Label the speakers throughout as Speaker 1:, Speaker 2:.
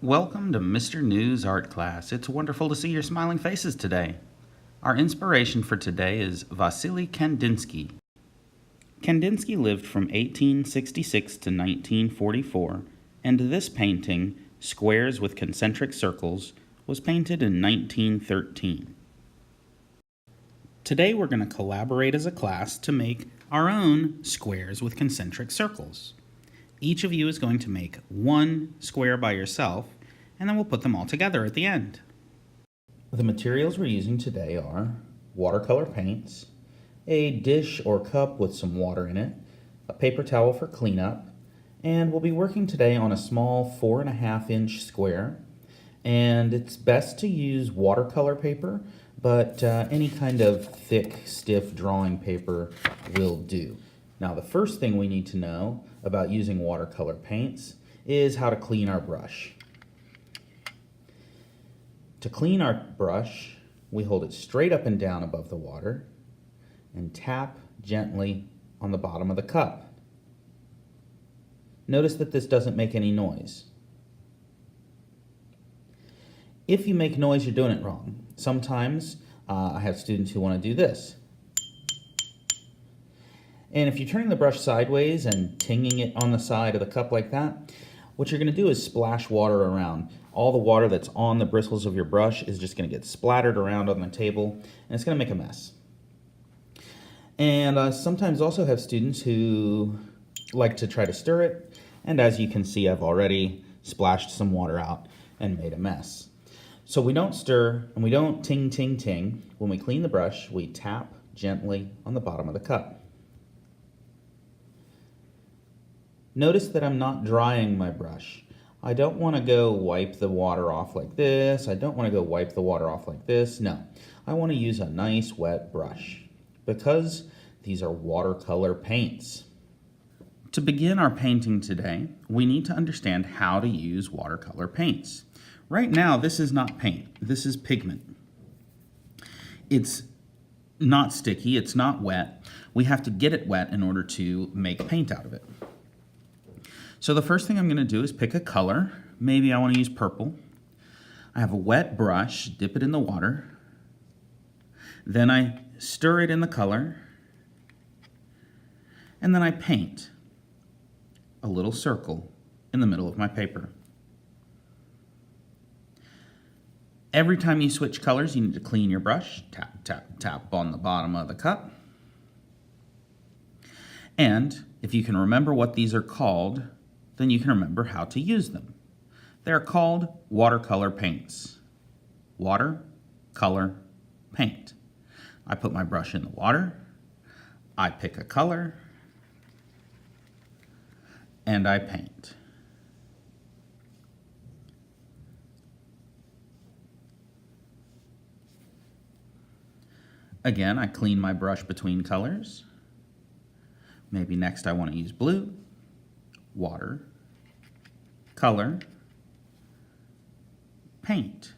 Speaker 1: Welcome to Mr. News Art Class. It's wonderful to see your smiling faces today. Our inspiration for today is Vasily Kandinsky. Kandinsky lived from 1866 to 1944, and this painting, Squares with Concentric Circles, was painted in 1913. Today we're going to collaborate as a class to make our own squares with concentric circles. Each of you is going to make one square by yourself, and then we'll put them all together at the end. The materials we're using today are watercolor paints, a dish or cup with some water in it, a paper towel for cleanup, and we'll be working today on a small 4.5-inch square. And it's best to use watercolor paper, but any kind of thick, stiff drawing paper will do. Now, the first thing we need to know about using watercolor paints is how to clean our brush. To clean our brush, we hold it straight up and down above the water and tap gently on the bottom of the cup. Notice that this doesn't make any noise. If you make noise, you're doing it wrong. Sometimes I have students who want to do this. And if you're turning the brush sideways and tinging it on the side of the cup like that, what you're going to do is splash water around. All the water that's on the bristles of your brush is just going to get splattered around on the table, and it's going to make a mess. And sometimes also have students who like to try to stir it, and as you can see, I've already splashed some water out and made a mess. So we don't stir and we don't ting, ting, ting. When we clean the brush, we tap gently on the bottom of the cup. Notice that I'm not drying my brush. I don't want to go wipe the water off like this. I don't want to go wipe the water off like this. No, I want to use a nice wet brush because these are watercolor paints. To begin our painting today, we need to understand how to use watercolor paints. Right now, this is not paint. This is pigment. It's not sticky. It's not wet. We have to get it wet in order to make paint out of it. So the first thing I'm going to do is pick a color. Maybe I want to use purple. I have a wet brush, dip it in the water. Then I stir it in the color. And then I paint a little circle in the middle of my paper. Every time you switch colors, you need to clean your brush. Tap, tap, tap on the bottom of the cup. And if you can remember what these are called, then you can remember how to use them. They're called watercolor paints. Water, color, paint. I put my brush in the water, I pick a color, and I paint. Again, I clean my brush between colors. Maybe next I want to use blue, water, color, paint.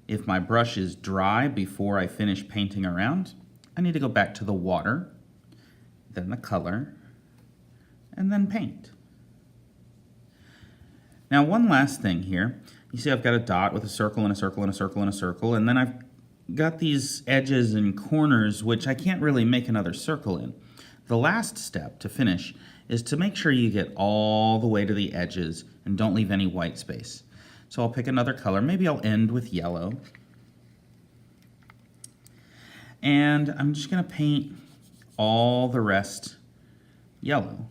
Speaker 1: If my brush is dry before I finish painting around, I need to go back to the water, then the color, and then paint. Now, one last thing here. You see I've got a dot with a circle and a circle and a circle and a circle, and then I've got these edges and corners which I can't really make another circle in. The last step to finish is to make sure you get all the way to the edges and don't leave any white space. So I'll pick another color. Maybe I'll end with yellow. And I'm just going to paint all the rest yellow.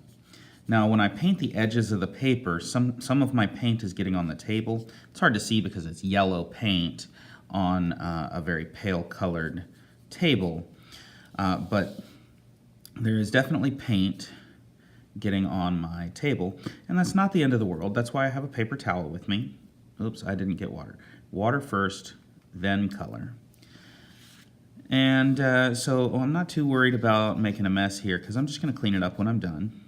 Speaker 1: Now, when I paint the edges of the paper, some of my paint is getting on the table. It's hard to see because it's yellow paint on a very pale colored table, but there is definitely paint getting on my table, and that's not the end of the world. That's why I have a paper towel with me. Oops, I didn't get water. Water first, then color. And so I'm not too worried about making a mess here because I'm just going to clean it up when I'm done.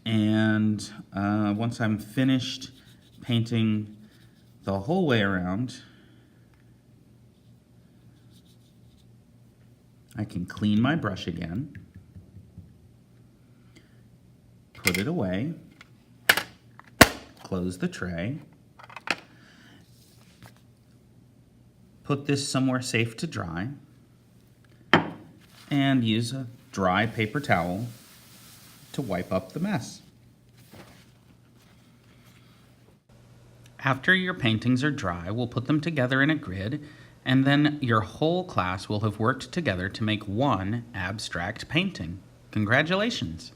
Speaker 1: And once I'm finished painting the whole way around, I can clean my brush again, put it away, Close the tray. Put this somewhere safe to dry. And use a dry paper towel to wipe up the mess. After your paintings are dry, we'll put them together in a grid, and then your whole class will have worked together to make one abstract painting. Congratulations!